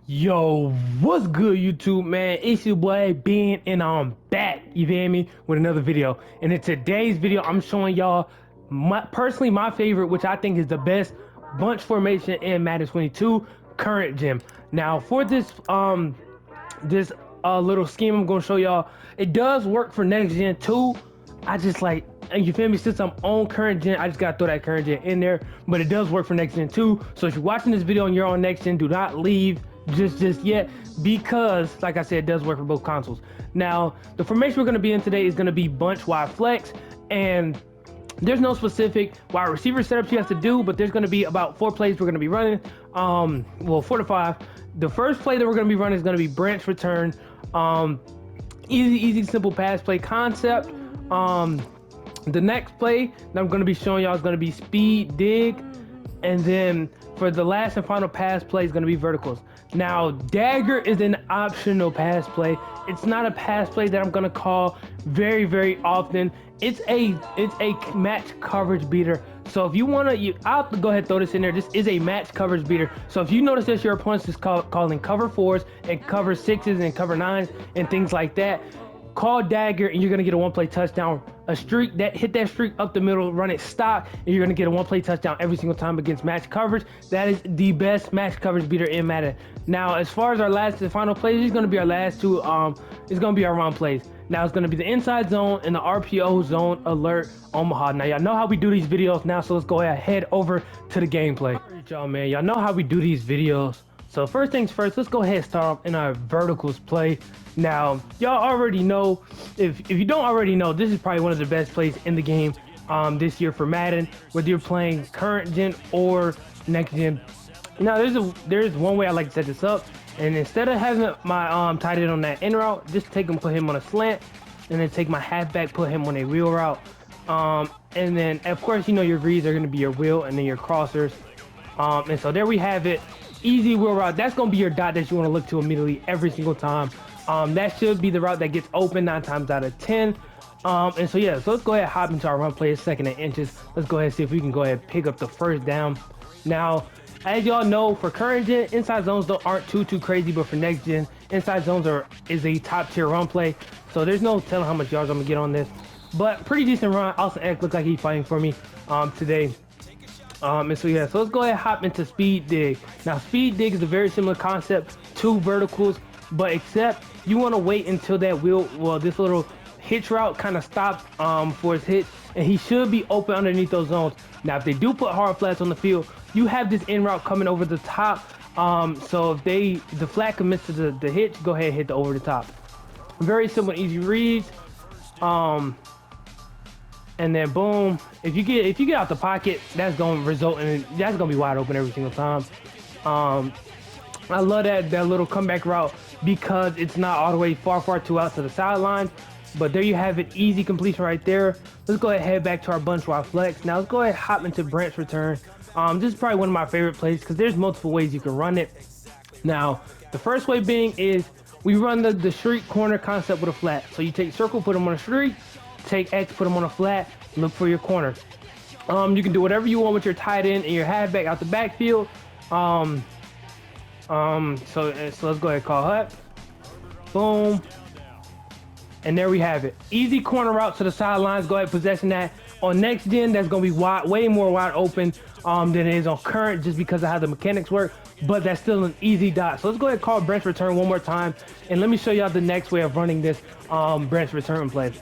Yo, what's good, YouTube, man? It's your boy Ben, and I'm back, you feel me, with another video. And in today's video, I'm showing y'all personally my favorite, which I think is the best bunch formation in Madden 22 current gen. Now, for this little scheme I'm gonna show y'all, it does work for next gen too. I just like, you feel me, since I'm on current gen, I just gotta throw that current gen in there, but it does work for next gen too. So if you're watching this video and you're on next gen, do not leave just yet, because like I said, it does work for both consoles. Now, the formation we're gonna be in today is gonna be bunch wide flex, and there's no specific wide receiver setups you have to do, but there's going to be about 4 plays we're going to be running. Well, 4 to 5. The first play that we're going to be running is going to be branch return. Easy, simple pass play concept. The next play that I'm going to be showing y'all is going to be speed dig, and then for the last and final pass play is going to be verticals. Now, Dagger is an optional pass play. It's not a pass play that I'm going to call very often. It's a match coverage beater. So if you want to, I'll go ahead and throw this in there. This is a match coverage beater. So if you notice that your opponent is calling cover 4s and cover 6s and cover 9s and things like that, call Dagger and you're going to get a 1-play touchdown. A streak, hit that streak up the middle, run it stock, and you're going to get a 1-play touchdown every single time against match coverage. That is the best match coverage beater in Madden. Now, as far as our last and final plays, these are going to be our last two. It's going to be our run plays. Now, it's going to be the inside zone and the RPO zone alert Omaha. Now, y'all know how we do these videos now, so let's go ahead and head over to the gameplay. All right, y'all, man, y'all know how we do these videos. So first things first, let's go ahead and start off in our verticals play. Now, y'all already know, if you don't already know, this is probably one of the best plays in the game this year for Madden, whether you're playing current gen or next gen. Now, there's one way I like to set this up, and instead of having my tight end on that in route, just take him, put him on a slant, and then take my halfback, put him on a wheel route. And then, of course, you know your reads are going to be your wheel and then your crossers. And so there we have it. Easy wheel route. That's going to be your dot that you want to look to immediately every single time. That should be the route that gets open 9 times out of 10. And so yeah, so let's go ahead and hop into our run play, 2nd and inches. Let's go ahead and see if we can go ahead and pick up the first down. Now, as y'all know, for current gen, inside zones aren't too crazy, but for next gen, inside zones is a top tier run play. So there's no telling how much yards I'm gonna get on this, but pretty decent run. Also, X looks like he's fighting for me today. And so yeah, so let's go ahead and hop into speed dig. Now, speed dig is a very similar concept to verticals, but except you want to wait until that this little hitch route kind of stops for his hitch, and he should be open underneath those zones. Now, if they do put hard flats on the field, you have this in route coming over the top. So if the flat commits to the hitch, go ahead and hit the over the top. Very simple, easy reads. And then boom, if you get out the pocket, that's going to result in, that's going to be wide open every single time. I love that little comeback route because it's not all the way far too out to the sideline. But there you have it, easy completion right there. Let's go ahead and head back to our bunch wide flex. Now let's go ahead and hop into branch return. This is probably one of my favorite plays because there's multiple ways you can run it. Now, the first way being is we run the streak corner concept with a flat. So you take circle, put them on a streak, take X, put them on a flat, look for your corner. You can do whatever you want with your tight end and your halfback out the backfield. So let's go ahead and call hut. Boom. And there we have it. Easy corner route to the sidelines. Go ahead, possession that. On next gen, that's going to be way more wide open than it is on current, just because of how the mechanics work. But that's still an easy dot. So let's go ahead and call branch return one more time. And let me show y'all the next way of running this branch return play.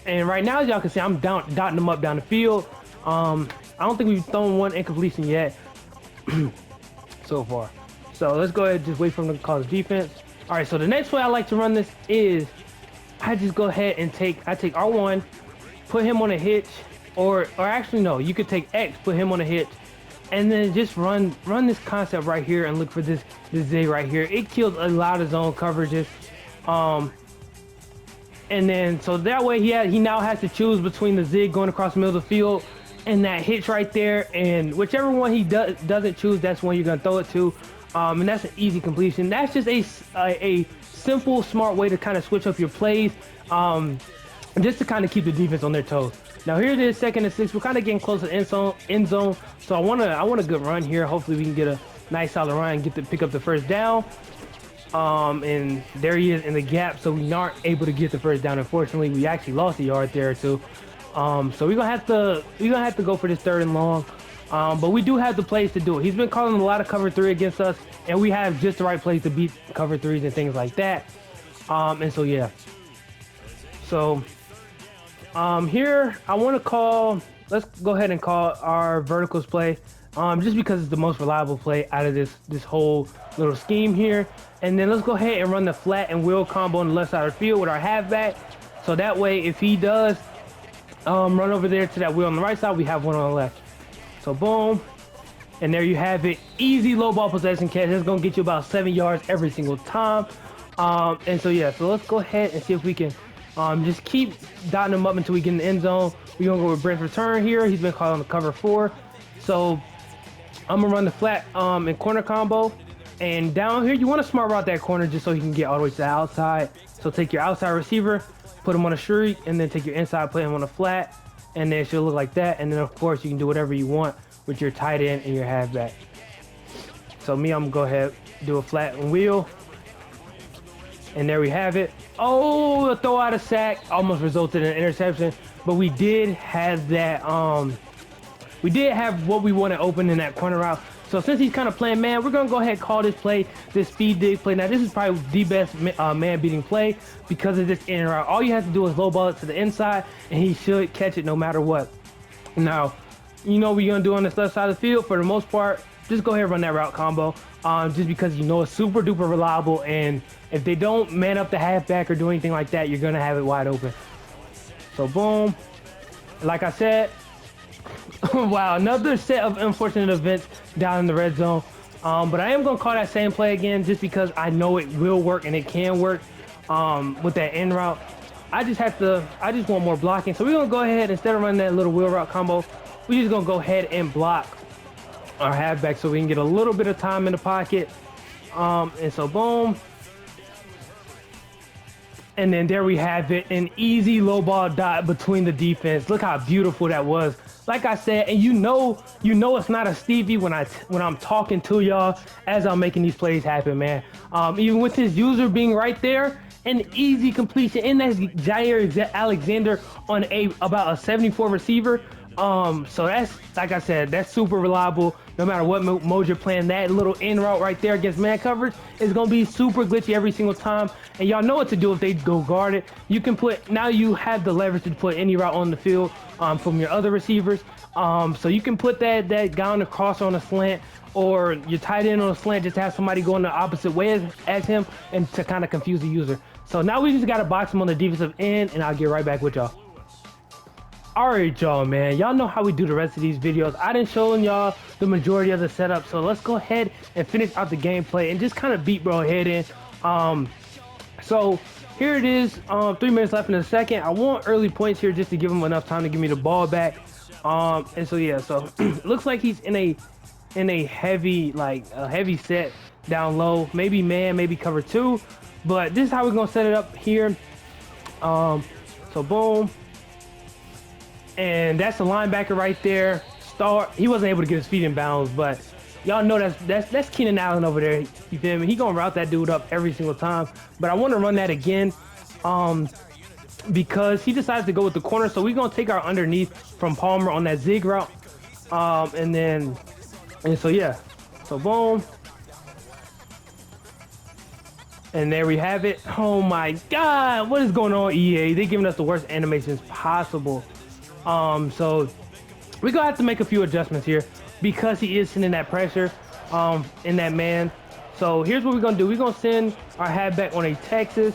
And right now, as y'all can see, I'm dotting them up down the field. I don't think we've thrown one incompletion yet so far. So let's go ahead and just wait for them to call his defense. All right, so the next way I like to run this is I just go ahead and take R1, put him on a hitch, or actually no, you could take X, put him on a hitch, and then just run this concept right here and look for this zig right here. It kills a lot of zone coverages. And then so that way he now has to choose between the zig going across the middle of the field and that hitch right there, and whichever one he doesn't choose, that's one you're gonna throw it to. And that's an easy completion. That's just a simple, smart way to kind of switch up your plays, just to kind of keep the defense on their toes. Now here it is, 2nd and 6. We're kind of getting close to the end zone. So I want a good run here. Hopefully we can get nice solid run, get to pick up the first down. And there he is in the gap, so we aren't able to get the first down. Unfortunately, we actually lost a yard there too. So we're gonna have to go for this 3rd and long. But we do have the plays to do it. He's been calling a lot of cover 3 against us, and we have just the right plays to beat cover 3s and things like that. And so yeah. So here I want to call. Let's go ahead and call our verticals play. Just because it's the most reliable play out of this whole little scheme here. And then let's go ahead and run the flat and wheel combo on the left side of the field with our halfback. So that way, if he does run over there to that wheel on the right side, we have one on the left. So boom. And there you have it. Easy low ball possession catch. It's going to get you about 7 yards every single time. And so yeah, so let's go ahead and see if we can just keep dotting him up until we get in the end zone. We're going to go with Brent's return here. He's been called on the cover 4. So I'm gonna run the flat and corner combo, and down here you want to smart route that corner just so he can get all the way to the outside. So take your outside receiver, put him on a streak, and then take your inside, put him on a flat, and then it should look like that. And then of course you can do whatever you want with your tight end and your halfback. So me, I'm gonna go ahead do a flat and wheel, and there we have it. Oh, a throw out of sack almost resulted in an interception, but we did have that we did have what we wanted open in that corner route. So since he's kind of playing man, we're going to go ahead and call this play, this speed dig play. Now, this is probably the best man-beating play because of this in route. All you have to do is low ball it to the inside, and he should catch it no matter what. Now, you know what we're going to do on this left side of the field for the most part. Just go ahead and run that route combo just because you know it's super duper reliable. And if they don't man up the halfback or do anything like that, you're going to have it wide open. So boom. Like I said, wow, another set of unfortunate events down in the red zone. But I am going to call that same play again just because I know it will work and it can work with that end route. I just want more blocking. So we're going to go ahead, instead of running that little wheel route combo, we're just going to go ahead and block our halfback so we can get a little bit of time in the pocket. And so boom. And then there we have it, an easy low ball dot between the defense. Look how beautiful that was. Like I said, and you know it's not a Stevie when I'm talking to y'all as I'm making these plays happen, man. Even with his user being right there, an easy completion, and that's Jair Alexander on about a 74 receiver. So that's, like I said, that's super reliable. No matter what mode you're playing, that little in route right there against man coverage is going to be super glitchy every single time. And y'all know what to do if they go guard it. You can now you have the leverage to put any route on the field from your other receivers. So you can put that guy on the cross on a slant, or your tight end on a slant, just have somebody going the opposite way as him and to kind of confuse the user. So now we just got to box him on the defensive end, and I'll get right back with y'all. Alright, y'all, man, y'all know how we do the rest of these videos. I didn't show y'all the majority of the setup, so let's go ahead and finish out the gameplay and just kind of beat bro head in. So here it is, 3 minutes left in the second. I want early points here just to give him enough time to give me the ball back. And so yeah, so looks like he's in a heavy set down low, maybe man, maybe cover 2, but this is how we're gonna set it up here. So boom. And that's the linebacker right there. He wasn't able to get his feet in bounds, but y'all know that's Keenan Allen over there. You feel me? He gonna route that dude up every single time. But I want to run that again, because he decides to go with the corner. So we're gonna take our underneath from Palmer on that zig route, and so yeah, so boom. And there we have it. Oh my God, what is going on, EA? They're giving us the worst animations possible. So we're gonna have to make a few adjustments here because he is sending that pressure in that man. So here's what we're gonna do. We're gonna send our halfback on a Texas,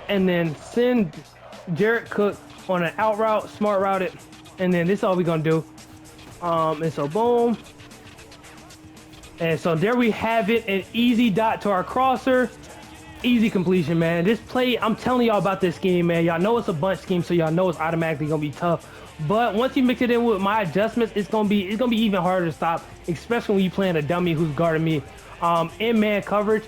and then send Jared Cook on an out route, smart route it, and then this is all we're gonna do. And so boom. And so there we have it, an easy dot to our crosser. Easy completion, man. This play, I'm telling y'all about this scheme, man. Y'all know it's a bunch scheme, so y'all know it's automatically gonna be tough. But once you mix it in with my adjustments, it's gonna be even harder to stop, especially when you playing a dummy who's guarding me in man coverage.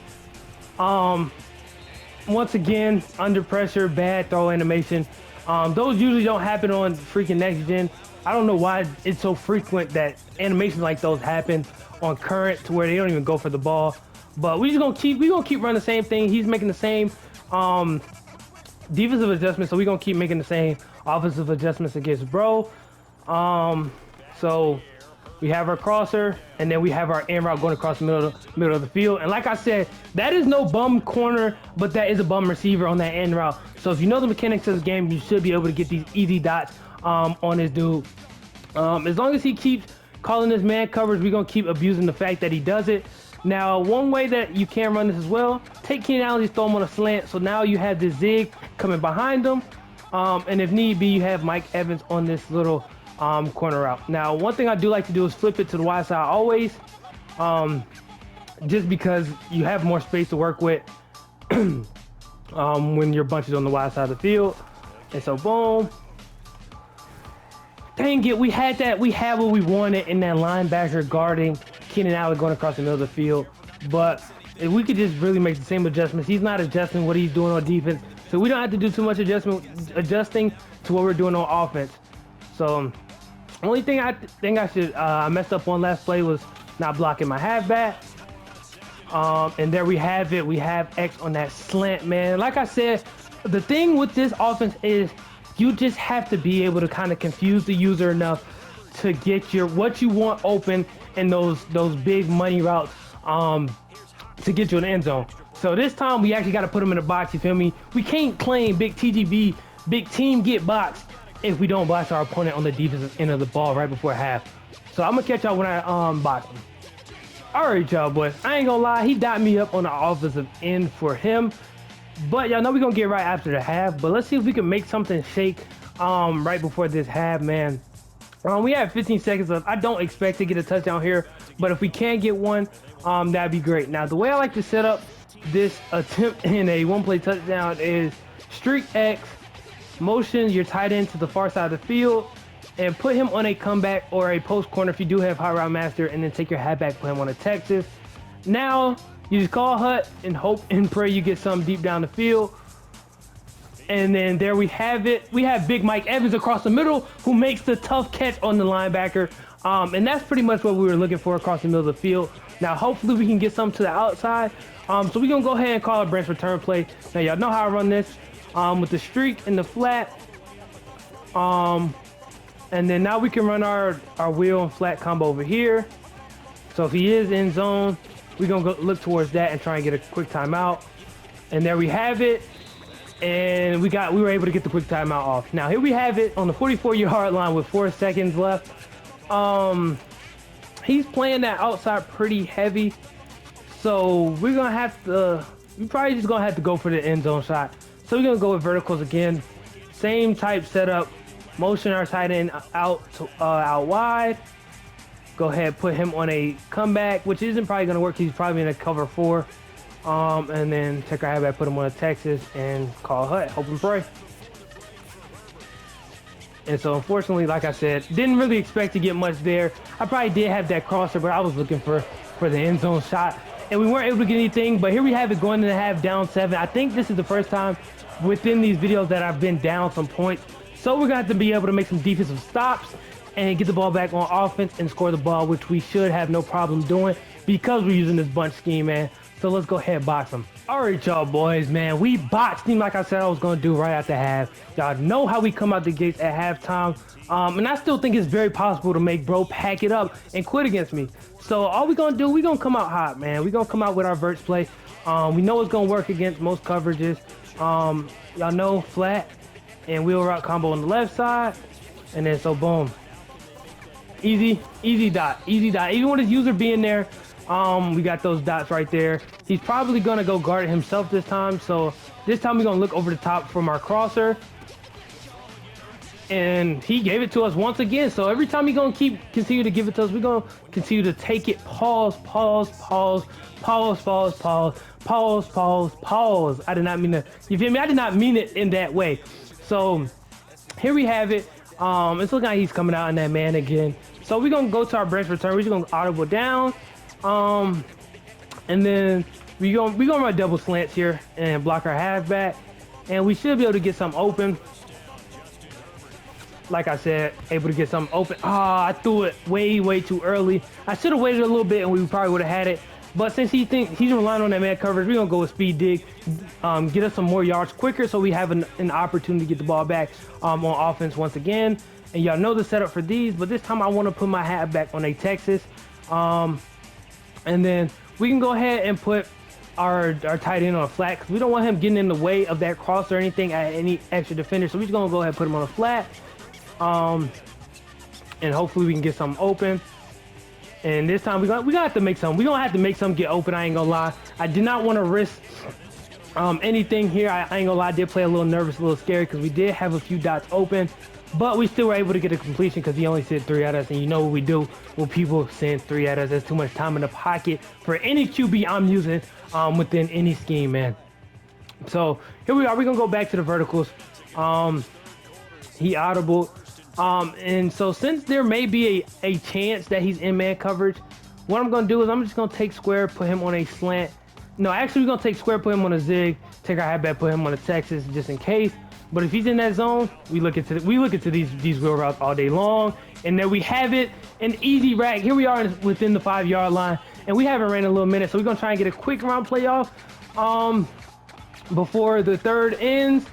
Once again, under pressure, bad throw animation. Those usually don't happen on freaking next gen. I don't know why it's so frequent that animations like those happen on current to where they don't even go for the ball. But we gonna keep running the same thing. He's making the same defensive adjustments, so we're gonna keep making the same offensive adjustments against bro. So we have our crosser, and then we have our end route going across the middle of the field. And like I said, that is no bum corner, but that is a bum receiver on that end route. So if you know the mechanics of this game, you should be able to get these easy dots on this dude. As long as he keeps calling his man coverage, we're gonna keep abusing the fact that he does it. Now, one way that you can run this as well, take Keenan Allen, throw him on a slant. So now you have this zig coming behind him. And if need be, you have Mike Evans on this little corner route. Now, one thing I do like to do is flip it to the wide side always, just because you have more space to work with when your bunch is on the wide side of the field. And so, boom. Dang it, we had what we wanted in that linebacker guarding Keenan Allen going across the middle of the field. But if we could just really make the same adjustments, he's not adjusting what he's doing on defense, so we don't have to do too much adjusting to what we're doing on offense. So only thing I think I messed up on last play was not blocking my halfback. And there we have it. We have X on that slant, man. Like I said, the thing with this offense is you just have to be able to kind of confuse the user enough to get what you want open in those big money routes to get you in the end zone. So this time we actually got to put them in the box, you feel me? We can't claim big TGB, big team get boxed if we don't box our opponent on the defensive end of the ball right before half. So I'm gonna catch y'all when I box him. Alright, y'all boys, I ain't gonna lie, he dot me up on the offensive end for him. But y'all know we're gonna get right after the half. But let's see if we can make something shake right before this half, man. We have 15 seconds left. I don't expect to get a touchdown here, but if we can get one, that'd be great. Now, the way I like to set up this attempt in a one-play touchdown is streak X, motion your tight end to the far side of the field, and put him on a comeback or a post corner if you do have high route master, and then take your halfback, put him on a Texas. Now, you just call hut and hope and pray you get some deep down the field. And then there we have it. We have big Mike Evans across the middle who makes the tough catch on the linebacker. And that's pretty much what we were looking for across the middle of the field. Now, hopefully we can get some to the outside. So we're going to go ahead and call a branch return play. Now, y'all know how I run this with the streak and the flat. And then now we can run our wheel and flat combo over here. So if he is in zone, we're going to go look towards that and try and get a quick timeout. And there we have it. And we were able to get the quick timeout off. Now here we have it on the 44-yard line with 4 seconds left. He's playing that outside pretty heavy, so we're probably just gonna have to go for the end zone shot. So we're gonna go with verticals again, same type setup, motion our tight end out wide. Go ahead, put him on a comeback, which isn't probably gonna work. He's probably in a cover 4. And then check our halfback, put him on a Texas, and call hut, hope and pray. And so unfortunately, like I said, didn't really expect to get much there. I probably did have that crosser, but I was looking for the end zone shot, and we weren't able to get anything. But here we have it, going into the half, down 7. I think this is the first time within these videos that I've been down some points. So we're gonna have to be able to make some defensive stops and get the ball back on offense and score the ball, which we should have no problem doing because we're using this bunch scheme, man. So let's go ahead and box him. All right, y'all boys, man. We boxed him like I said I was going to do right after half. Y'all know how we come out the gates at halftime. And I still think it's very possible to make bro pack it up and quit against me. So all we're going to do, we're going to come out hot, man. We're going to come out with our verts play. We know it's going to work against most coverages. Y'all know flat and wheel route combo on the left side. And then so boom. Easy dot. Even with his user being there, we got those dots right there. He's probably gonna go guard it himself this time. So this time we're gonna look over the top from our crosser. And he gave it to us once again. So every time he's gonna continue to give it to us, we're gonna continue to take it. Pause. I did not mean to, you feel me? I did not mean it in that way. So here we have it. It's looking like he's coming out in that man again. So we're gonna go to our branch return. We're just gonna audible down. And then we gonna run double slants here and block our halfback, and we should be able to get some open. like I said, able to get something open. Ah, I threw it way too early. I should have waited a little bit and we probably would have had it. But since he thinks he's relying on that man coverage, we're gonna go with speed dig, get us some more yards quicker, so we have an opportunity to get the ball back on offense once again. And y'all know the setup for these, but this time I want to put my hat back on a Texas, and then we can go ahead and put our tight end on a flat, because we don't want him getting in the way of that cross or anything at any extra defender. So we're just gonna go ahead and put him on a flat, and hopefully we can get something open. And this time we're gonna have to make some. We're gonna have to make some get open. I ain't gonna lie. I did not want to risk anything here. I ain't gonna lie. I did play a little nervous, a little scary, because we did have a few dots open, but we still were able to get a completion because he only sent 3 at us. And you know what we do when people send 3 at us? There's too much time in the pocket for any QB I'm using within any scheme, man. So here we are. We're gonna go back to the verticals. He audible. And so since there may be a chance that he's in man coverage, what I'm going to do is I'm just going to take square, put him on a slant. No, actually we're going to take square, put him on a zig, take our halfback, put him on a Texas just in case. But if he's in that zone, we look into these wheel routes all day long. And there we have it, an easy rack. Here we are within the 5-yard line, and we haven't ran a little minute, so we're going to try and get a quick round playoff before the third ends,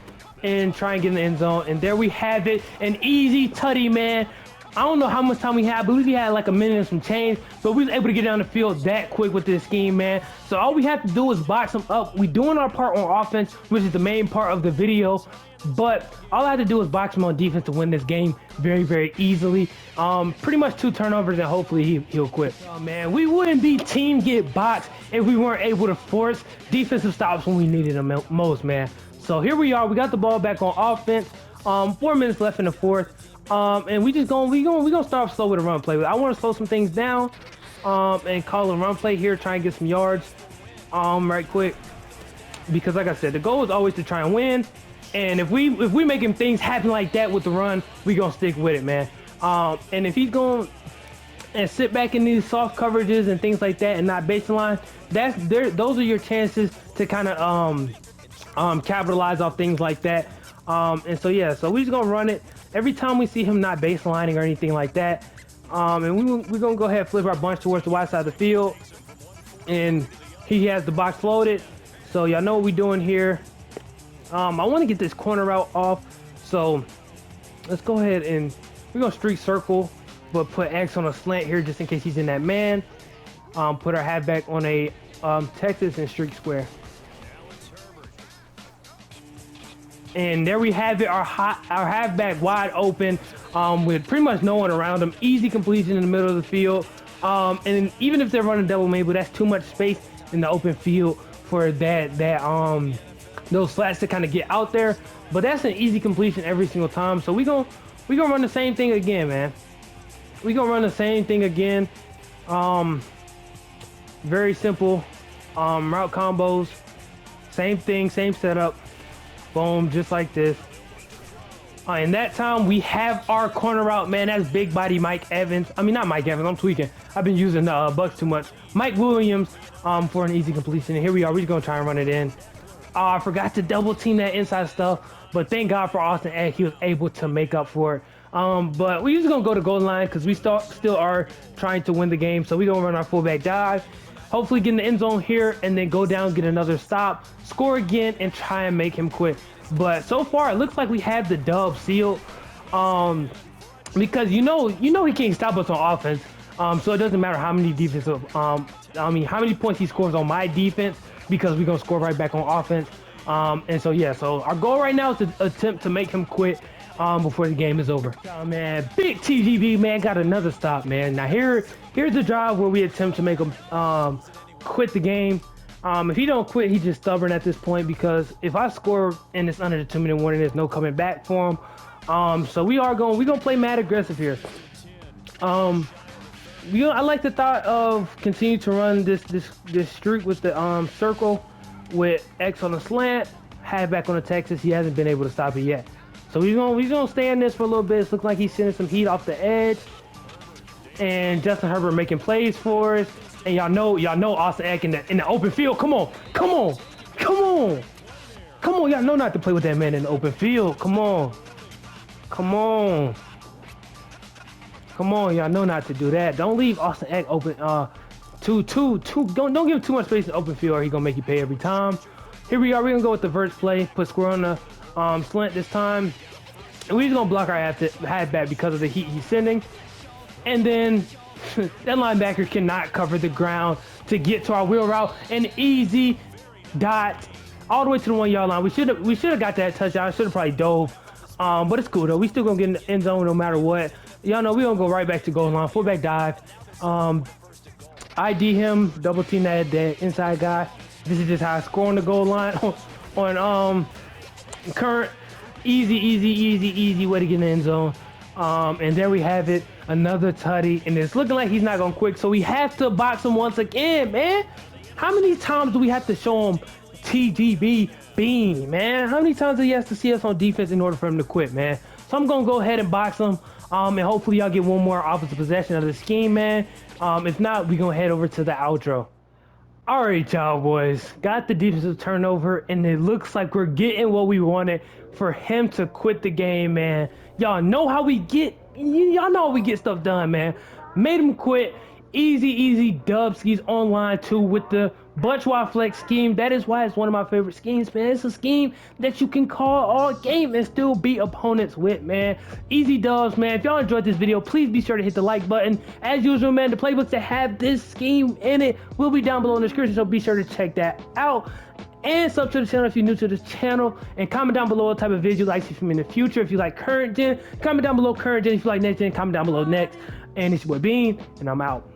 and try and get in the end zone. And there we have it, an easy tutty, man. I don't know how much time we had. I believe we had like a minute and some change, but we was able to get down the field that quick with this scheme, man. So all we have to do is box them up. We doing our part on offense, which is the main part of the video, but all I have to do is box him on defense to win this game very easily. Pretty much 2 turnovers, and hopefully he'll quit. Oh man, we wouldn't be team get boxed if we weren't able to force defensive stops when we needed them most, man. So here we are. We got the ball back on offense. 4 minutes left in the fourth. And we gonna start off slow with a run play. I want to slow some things down, and call a run play here, try and get some yards, right quick. Because like I said, the goal is always to try and win. And if we making things happen like that with the run, we gonna stick with it, man. And if he's going and sit back in these soft coverages and things like that, and not baseline, those are your chances to kind of capitalize off things like that. And so yeah, so we just gonna run it every time we see him not baselining or anything like that. And we're gonna go ahead and flip our bunch towards the wide side of the field, and he has the box loaded. So y'all know what we're doing here. I want to get this corner route off, so let's go ahead and we're gonna streak circle, but put X on a slant here just in case he's in that man. Put our halfback on a Texas and streak square. And there we have it, our halfback wide open, with pretty much no one around him. Easy completion in the middle of the field. And even if they're running double maybe, that's too much space in the open field for those flats to kind of get out there. But that's an easy completion every single time. So we gonna run the same thing again, man. We gonna run the same thing again. Very simple route combos. Same thing, same setup. Boom, just like this. And that time we have our corner route, man. That's big body Mike Evans. I mean, not Mike Evans, I'm tweaking. I've been using Bucks too much. Mike Williams for an easy completion. And here we are, we're just gonna try and run it in. I forgot to double team that inside stuff, but thank God for Austin Eck. He was able to make up for it. But we're just gonna go to goal line because we still are trying to win the game. So we're gonna run our fullback dive. Hopefully get in the end zone here, and then go down, get another stop, score again, and try and make him quit. But so far, it looks like we have the dub sealed, because you know he can't stop us on offense. So it doesn't matter how many defensive, how many points he scores on my defense, because we're gonna score right back on offense. And so yeah, so our goal right now is to attempt to make him quit before the game is over. Oh man, big TGB, man, got another stop, man. Now here's the drive where we attempt to make him quit the game. If he don't quit, he's just stubborn at this point, because if I score and it's under the 2-minute warning, there's no coming back for him. So we're gonna play mad aggressive here. I like the thought of continue to run this streak with the circle with X on the slant, halfback on the Texas. He hasn't been able to stop it yet. So we're gonna stay in this for a little bit. It looks like he's sending some heat off the edge, and Justin Herbert making plays for us. And y'all know Austin Eck in the open field. Come on. Y'all know not to play with that man in the open field. Come on. Come on, y'all know not to do that. Don't leave Austin Eck open. Don't give him too much space in open field, or he gonna make you pay every time. Here we are. We're gonna go with the verse play. Put Square on the slant this time, and we're just gonna block our halfback because of the heat he's sending. And then that linebacker cannot cover the ground to get to our wheel route. An easy dot all the way to the 1 yard line. We should have got that touchdown. I should have probably dove. But it's cool though. We still gonna get in the end zone no matter what. Y'all know we gonna go right back to goal line. Fullback dive. ID him. Double team that inside guy. This is just how I score on the goal line on current. Easy way to get in the end zone. And there we have it. Another tutty. And it's looking like he's not gonna quit. So we have to box him once again, man. How many times do we have to show him TDB beam, man? How many times do he has to see us on defense in order for him to quit, man? So I'm gonna go ahead and box him. And hopefully y'all get one more offensive possession of the scheme, man. If not, we're gonna head over to the outro. All right, y'all boys. Got the defensive turnover, and it looks like we're getting what we wanted for him to quit the game, man. Y'all know how we get. Y'all know how we get stuff done, man. Made him quit. Easy dubskis on line 2 with the bunch wide flex scheme. That is why it's one of my favorite schemes, man. It's a scheme that you can call all game and still beat opponents with, man. Easy dubs, man. If y'all enjoyed this video, please be sure to hit the like button. As usual, man, the playbooks that have this scheme in it will be down below in the description, so be sure to check that out. And sub to the channel if you're new to this channel, and comment down below what type of video you'd like to see from me in the future. If you like current gen, comment down below current gen. If you like next gen, comment down below next. And it's your boy Bean, and I'm out.